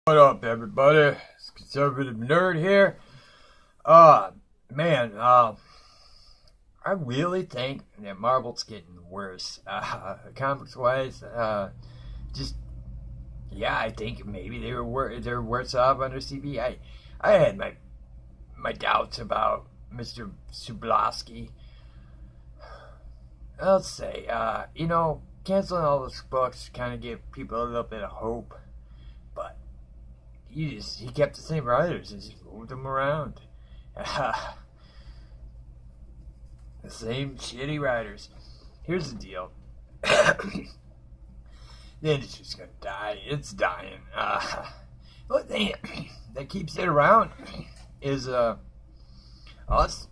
What up, everybody? It's Conservative Nerd here. Man, I really think that Marvel's getting worse. Comics wise, just yeah, I think maybe they're worse off under CB. I had my doubts about Mr. Sublowski. Let's say, canceling all those books kind of gave people a little bit of hope, but he kept the same writers and just moved them around. The same shitty writers. Here's the deal. The industry's gonna die. It's dying. What thing that keeps it around is us.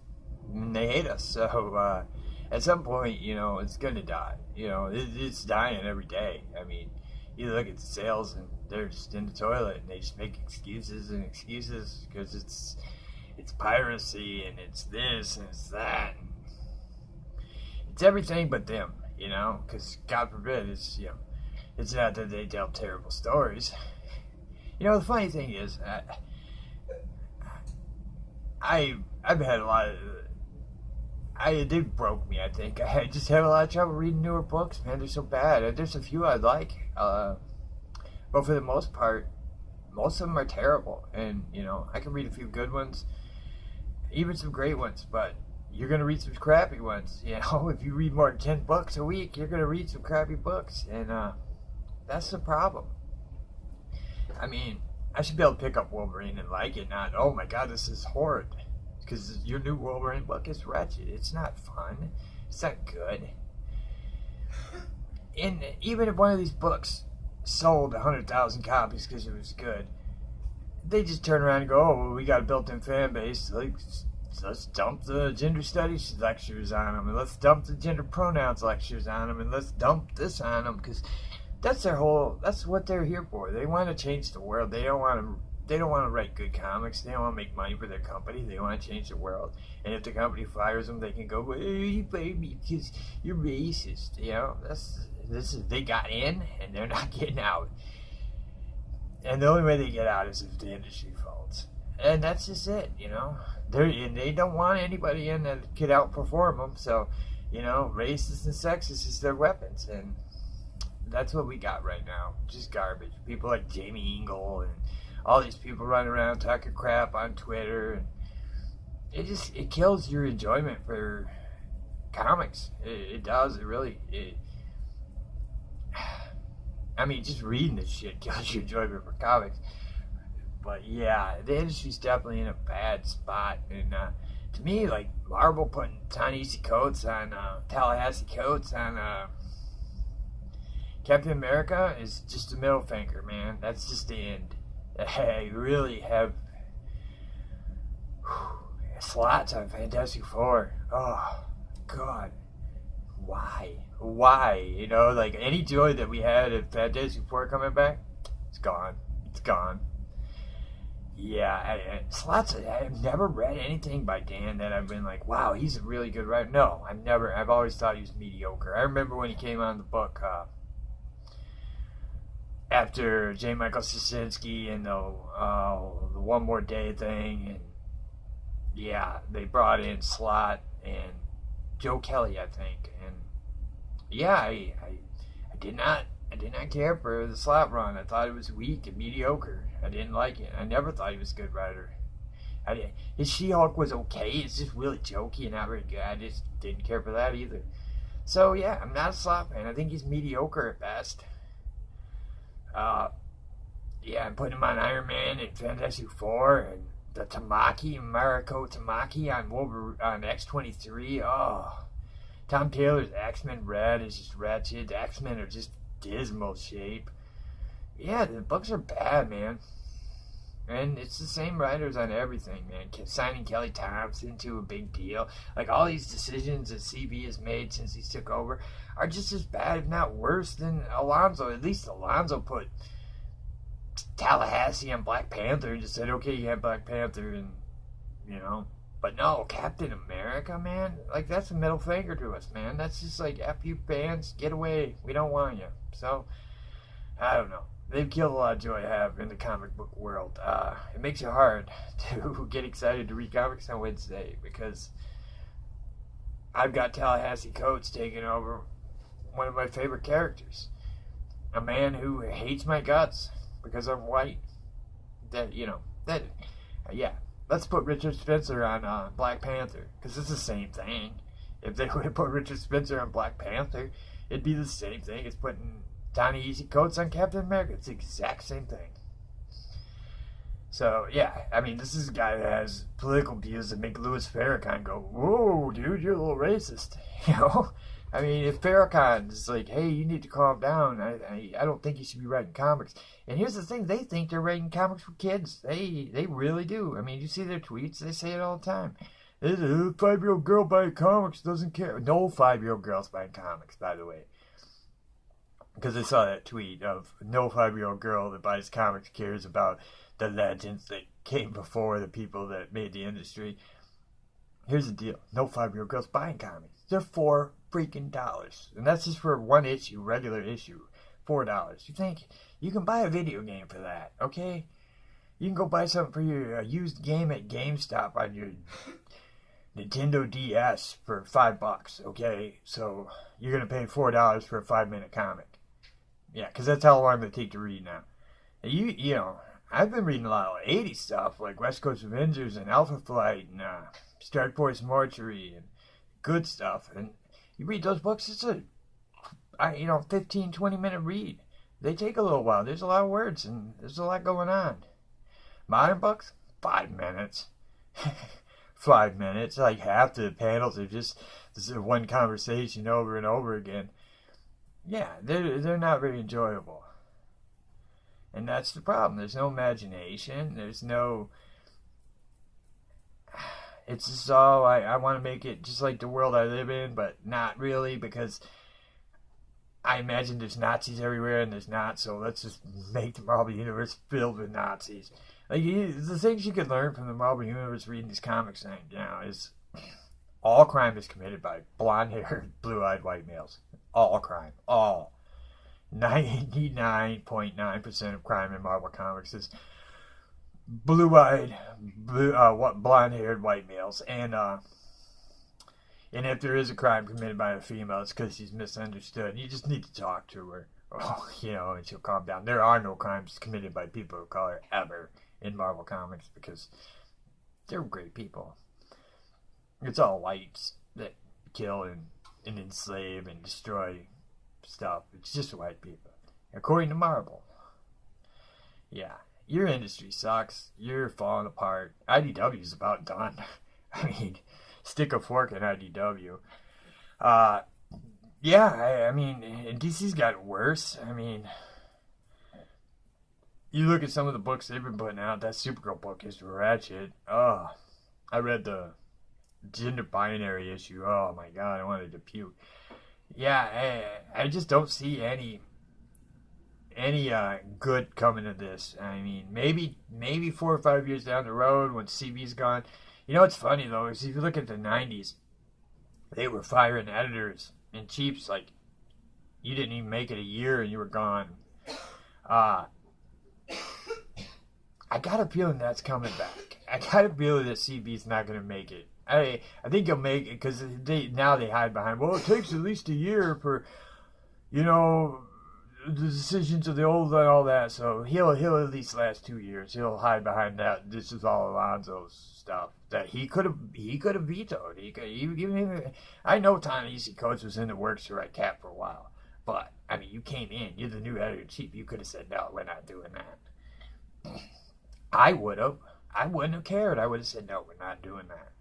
And they hate us. So at some point, it's gonna die. It's dying every day. I mean, you look at the sales and they're just in the toilet and they just make excuses and excuses because it's piracy and it's this and it's that. And it's everything but them, because God forbid it's not that they tell terrible stories. The funny thing is, I've had a lot of. They broke me, I think. I just have a lot of trouble reading newer books, man. They're so bad. There's a few I like, but for the most part, most of them are terrible. And, I can read a few good ones, even some great ones, but you're going to read some crappy ones. If you read more than 10 books a week, you're going to read some crappy books. And that's the problem. I mean, I should be able to pick up Wolverine and like it, not, oh my God, this is horrid. Because your new Wolverine book is wretched. It's not fun. It's not good. And even if one of these books sold 100,000 copies because it was good, they just turn around and go, oh, well, we got a built-in fan base. Let's dump the gender studies lectures on them, and let's dump the gender pronouns lectures on them, and let's dump this on them, because that's what they're here for. They want to change the world. They don't want to write good comics. They don't want to make money for their company. They want to change the world. And if the company fires them, they can go, well, you fired me because you're racist. They got in and they're not getting out. And the only way they get out is if the industry falls. And that's just it, They don't want anybody in that could outperform them. So, racist and sexist is their weapons. And that's what we got right now. Just garbage. People like Jamie Ingle and all these people running around talking crap on Twitter. It kills your enjoyment for comics. It does. It really. I mean, just reading this shit kills your enjoyment for comics. But yeah, the industry's definitely in a bad spot. And to me, like Marvel putting Ta-Nehisi Coates on Tallahassee Coates on Captain America is just a middle finger, man. That's just the end. I really have slots on Fantastic Four. Oh, God. Why? Like any joy that we had at Fantastic Four coming back, it's gone. It's gone. Yeah, slots. I've never read anything by Dan that I've been like, wow, he's a really good writer. No, I've always thought he was mediocre. I remember when he came on the book, after J. Michael Straczynski and the One More Day thing, and yeah, they brought in Slott and Joe Kelly, I think, and yeah, I did not care for the Slott run. I thought it was weak and mediocre. I didn't like it. I never thought he was a good writer. His She-Hulk was okay. It's just really jokey and not very good. I just didn't care for that either. So yeah, I'm not a Slott fan. I think he's mediocre at best. Yeah, I'm putting him on Iron Man and Fantastic Four and the Mariko Tamaki on X-23. Oh, Tom Taylor's X-Men Red is just wretched. The X-Men are just dismal shape. Yeah, the books are bad, man. And it's the same writers on everything, man. Signing Kelly Thompson to a big deal. Like, all these decisions that CB has made since he took over are just as bad, if not worse, than Alonzo. At least Alonzo put Tallahassee on Black Panther and just said, okay, you have Black Panther, and, But no, Captain America, man. Like, that's a middle finger to us, man. That's just like, F you fans, get away. We don't want you. So, I don't know. they've killed a lot of joy I have in the comic book world. It makes it hard to get excited to read comics on Wednesday because I've got Tallahassee Coates taking over one of my favorite characters. A man who hates my guts because I'm white. Yeah. Let's put Richard Spencer on Black Panther because it's the same thing. If they would have put Richard Spencer on Black Panther, it'd be the same thing as putting Ta-Nehisi Coates on Captain America. It's the exact same thing. So, yeah, I mean, this is a guy that has political views that make Louis Farrakhan go, whoa, dude, you're a little racist. You know? I mean, if Farrakhan is like, hey, you need to calm down, I don't think you should be writing comics. And here's the thing, they think they're writing comics for kids. They really do. I mean, you see their tweets, they say it all the time. This 5-year-old girl buying comics doesn't care. No 5-year-old girls buying comics, by the way. Because I saw that tweet of no 5-year-old girl that buys comics cares about the legends that came before the people that made the industry. Here's the deal. No 5-year-old girls buying comics. They're $4 freaking dollars. And that's just for one issue, regular issue. $4. You think you can buy a video game for that, okay? You can go buy something for your used game at GameStop on your Nintendo DS for $5, okay? So you're going to pay $4 for a 5-minute comic. Yeah, because that's how long they take to read now. You know, I've been reading a lot of 80s stuff, like West Coast Avengers and Alpha Flight and Strike Force Mortuary and good stuff. And you read those books, it's a 15, 20-minute read. They take a little while. There's a lot of words and there's a lot going on. Modern books, 5 minutes. 5 minutes. Like half the panels are just this is one conversation over and over again. Yeah, they're not very enjoyable. And that's the problem. There's no imagination. There's no... It's just all, I want to make it just like the world I live in, but not really, because I imagine there's Nazis everywhere, and there's not, so let's just make the Marvel Universe filled with Nazis. Like, the things you could learn from the Marvel Universe reading these comics now is all crime is committed by blonde-haired, blue-eyed white males. All crime. All. 99.9% of crime in Marvel Comics is blue-eyed, blonde-haired white males. And if there is a crime committed by a female, it's because she's misunderstood. You just need to talk to her, and she'll calm down. There are no crimes committed by people of color ever in Marvel Comics because they're great people. It's all whites that kill and enslave and destroy stuff. It's just white people, according to Marvel. Yeah, your industry sucks. You're falling apart. IDW is about done. I mean, stick a fork in IDW. Yeah, I mean, DC's got worse. I mean, you look at some of the books they've been putting out. That Supergirl book is ratchet. Oh, I read the gender binary issue. Oh my god, I wanted to puke. Yeah, I just don't see any good coming of this. I mean, maybe 4 or 5 years down the road when CB's gone. You know what's funny though is if you look at the 90s, they were firing editors and chiefs like you didn't even make it a year and you were gone. I got a feeling that's coming back. I got a feeling that CB's not going to make it. I think he'll make it because they hide behind, well, it takes at least a year for, the decisions of the old and all that. So he'll at least last 2 years. He'll hide behind that. This is all Alonso's stuff that he could have vetoed. I know Ta-Nehisi Coates was in the works to write Cap for a while, but I mean, you came in. You're the new editor in chief. You could have said no. We're not doing that. I would have. I wouldn't have cared. I would have said no. We're not doing that.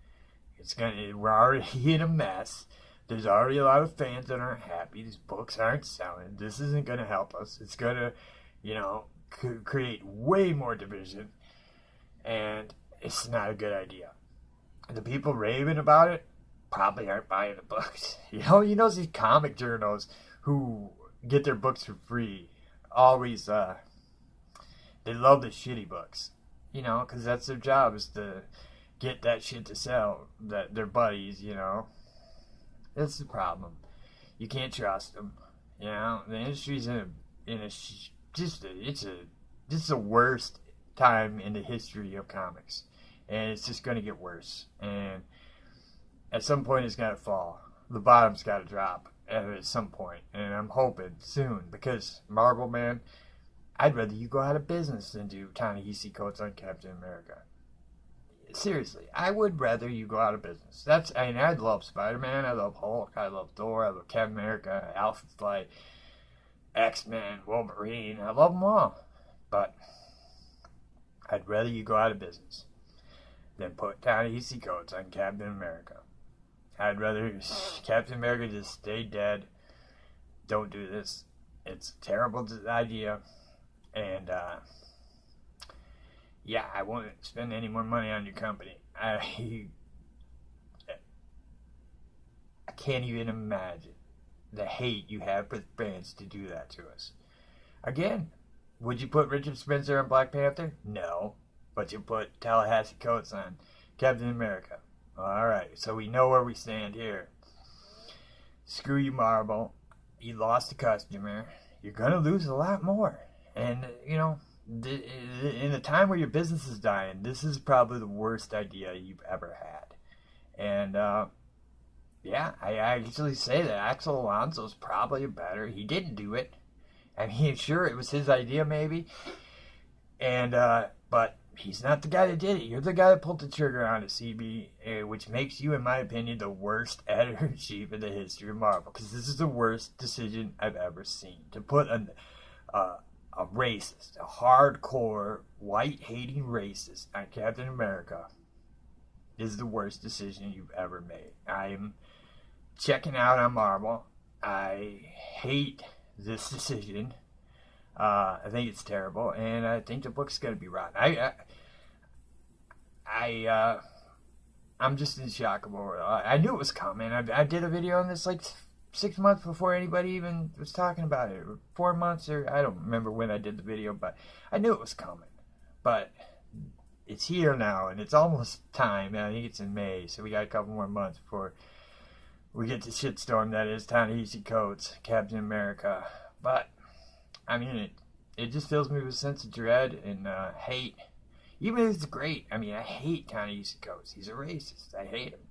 We're already in a mess. There's already a lot of fans that aren't happy. These books aren't selling. This isn't going to help us. It's going to, create way more division. And it's not a good idea. The people raving about it probably aren't buying the books. You know these comic journals who get their books for free. Always, they love the shitty books. Because that's their job is to get that shit to sell, that their buddies, That's the problem. You can't trust them. The industry's in a This is the worst time in the history of comics, and it's just going to get worse. And at some point, it's got to fall. The bottom's got to drop at some point, and I'm hoping soon, because Marvel, man, I'd rather you go out of business than do Ta-Nehisi Coates on Captain America. Seriously, I would rather you go out of business. I love Spider-Man, I love Hulk, I love Thor, I love Captain America, Alpha Flight, X-Men, Wolverine, I love them all. But I'd rather you go out of business than put Ta-Nehisi Coates on Captain America. I'd rather Captain America just stay dead. Don't do this. It's a terrible idea. And, yeah, I won't spend any more money on your company. I can't even imagine the hate you have for the fans to do that to us. Again, would you put Richard Spencer on Black Panther? No. But you put Tallahassee Coates on Captain America. Alright, so we know where we stand here. Screw you, Marvel. You lost a customer. You're going to lose a lot more. And, you know, in the time where your business is dying, this is probably the worst idea you've ever had. And, yeah, I actually say that Axel Alonso's probably better. He didn't do it. I mean, sure, it was his idea, maybe. And, but he's not the guy that did it. You're the guy that pulled the trigger on it, CB, which makes you, in my opinion, the worst editor-in-chief in the history of Marvel. Because this is the worst decision I've ever seen. To put a racist, a hardcore, white-hating racist on Captain America is the worst decision you've ever made. I'm checking out on Marvel. I hate this decision. I think it's terrible, and I think the book's gonna be rotten. I'm just in shock over it. I knew it was coming. I did a video on this like 6 months before anybody even was talking about it. 4 months, or I don't remember when I did the video, but I knew it was coming. But it's here now, and it's almost time. I think it's in May, so we got a couple more months before we get the shitstorm that is Ta-Nehisi Coates, Captain America. But I mean, it just fills me with a sense of dread and hate. Even if it's great, I mean, I hate Ta-Nehisi Coates. He's a racist. I hate him.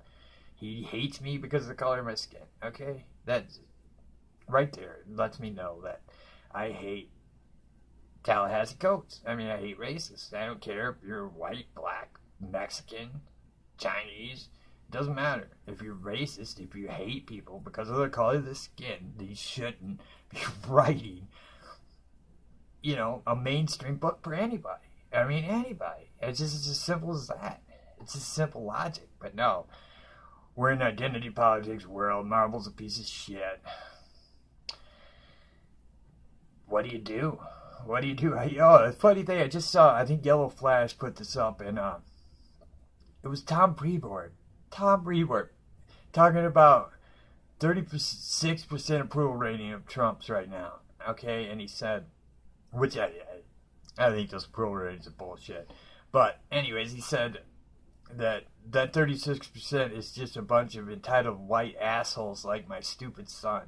He hates me because of the color of my skin. Okay, that's right there. It lets me know that I hate Tallahassee Coates. I mean, I hate racists. I don't care if you're white, black, Mexican, Chinese. It doesn't matter. If you're racist, if you hate people because of the color of their skin, then you shouldn't be writing, you know, a mainstream book for anybody. I mean, anybody. It's just as simple as that. It's just simple logic. But no, we're in an identity politics world. Marvel's a piece of shit. What do you do? What do you do? Oh, the funny thing, I just saw, I think Yellow Flash put this up, and it was Tom Brevoort. Tom Brevoort talking about 36% approval rating of Trump's right now. Okay, and he said, which I think those approval ratings are bullshit. But anyways, he said that 36% is just a bunch of entitled white assholes like my stupid son.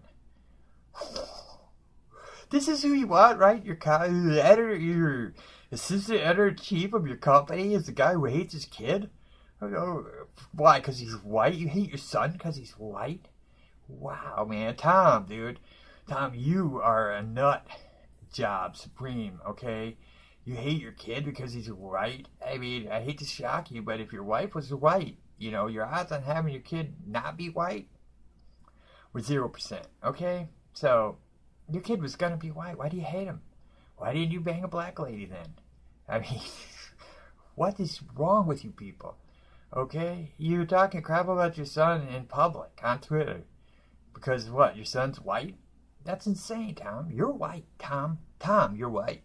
This is who you want, right? Your editor, your assistant editor-in-chief of your company is the guy who hates his kid? Why? Because he's white? You hate your son because he's white? Wow, man. Tom, dude. Tom, you are a nut job supreme, okay? You hate your kid because he's white? I mean, I hate to shock you, but if your wife was white, you know, your odds on having your kid not be white were 0%, okay? So, your kid was going to be white. Why do you hate him? Why didn't you bang a black lady then? I mean, what is wrong with you people? Okay? You're talking crap about your son in public, on Twitter. Because what? Your son's white? That's insane, Tom. You're white, Tom. Tom, you're white.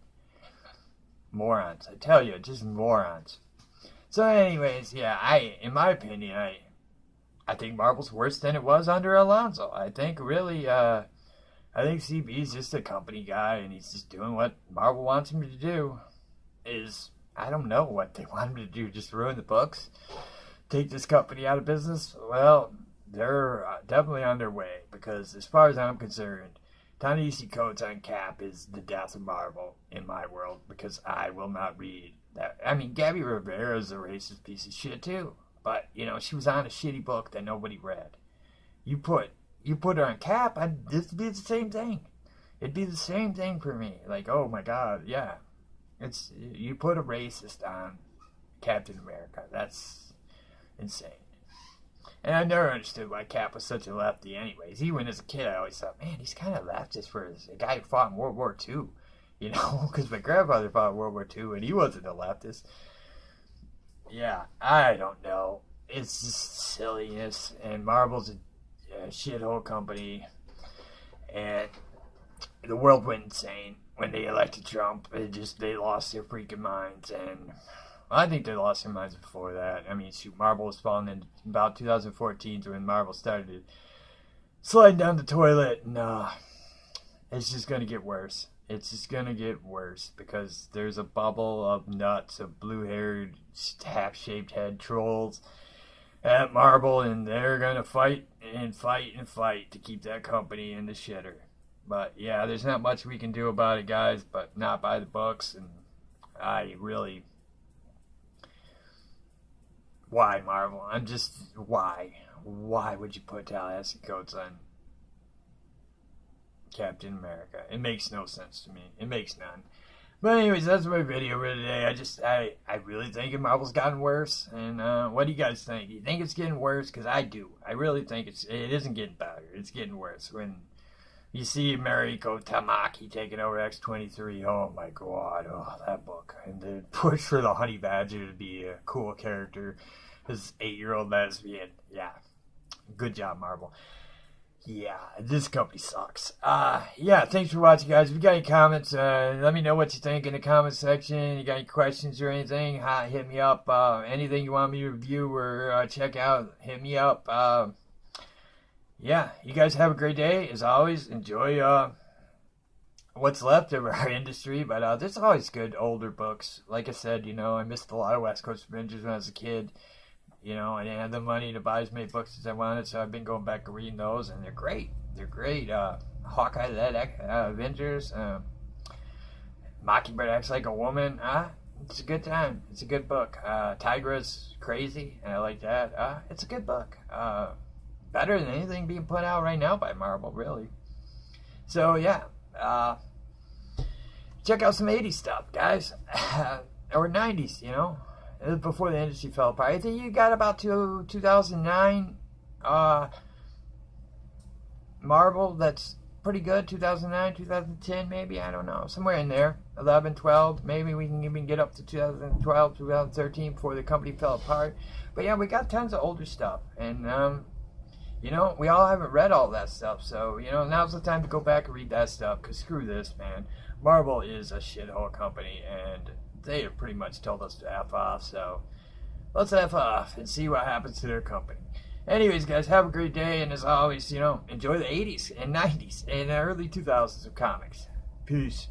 Morons. I tell you, just morons. So anyways, yeah, in my opinion, I think Marvel's worse than it was under Alonso. I think really, I think CB's just a company guy, and he's just doing what Marvel wants him to do. I don't know what they want him to do, just ruin the books? Take this company out of business? Well, they're definitely on their way, because as far as I'm concerned, Ta-Nehisi Coates on Cap is the death of Marvel in my world because I will not read that. I mean, Gabby Rivera is a racist piece of shit too, but you know she was on a shitty book that nobody read. You put her on Cap, this would be the same thing. It'd be the same thing for me. Like, oh my god, yeah, it's you put a racist on Captain America. That's insane. And I never understood why Cap was such a lefty anyways. Even as a kid, I always thought, man, he's kind of leftist for a guy who fought in World War II. You know, because my grandfather fought in World War II, and he wasn't a leftist. Yeah, I don't know. It's just silliness, and Marvel's a shithole company, and the world went insane when they elected Trump. They lost their freaking minds, and I think they lost their minds before that. I mean, shoot, Marvel was falling in about 2014 to when Marvel started sliding down the toilet, and it's just going to get worse. It's just going to get worse because there's a bubble of nuts, of blue-haired, half-shaped head trolls at Marvel, and they're going to fight and fight and fight to keep that company in the shitter. But, yeah, there's not much we can do about it, guys, but not by the books, and I really... Why, Marvel? Why? Why would you put Ta-Nehisi Coates on Captain America? It makes no sense to me. It makes none. But anyways, that's my video for today. I really think Marvel's gotten worse. And what do you guys think? Do you think it's getting worse? Because I do. I really think it isn't getting better. It's getting worse. When you see Mariko Tamaki taking over X-23, oh my god, oh, that book. And the push for the Honey Badger to be a cool character. This 8-year-old lesbian. Yeah. Good job, Marvel. Yeah, this company sucks. Yeah, thanks for watching, guys. If you got any comments, let me know what you think in the comment section. You got any questions or anything, hit me up. Anything you want me to review or check out, hit me up. Yeah, you guys have a great day. As always, enjoy what's left of our industry. But there's always good older books. Like I said, you know, I missed a lot of West Coast Avengers when I was a kid. You know, I didn't have the money to buy as many books as I wanted, so I've been going back and reading those, and they're great. They're great. Hawkeye, Avengers, Mockingbird Acts Like a Woman. It's a good time. It's a good book. Tigra's crazy, and I like that. It's a good book. Better than anything being put out right now by Marvel, really. So, yeah. Check out some 80s stuff, guys. Or 90s, you know. Before the industry fell apart. I think you got about 2009 Marvel that's pretty good. 2009, 2010 maybe, I don't know. Somewhere in there. 11, 12. Maybe we can even get up to 2012, 2013 before the company fell apart. But yeah, we got tons of older stuff. And, you know, we all haven't read all that stuff. So, you know, now's the time to go back and read that stuff. Because screw this, man. Marvel is a shithole company. And they have pretty much told us to F off, so let's F off and see what happens to their company. Anyways, guys, have a great day, and as always, you know, enjoy the 80s and 90s and early 2000s of comics. Peace.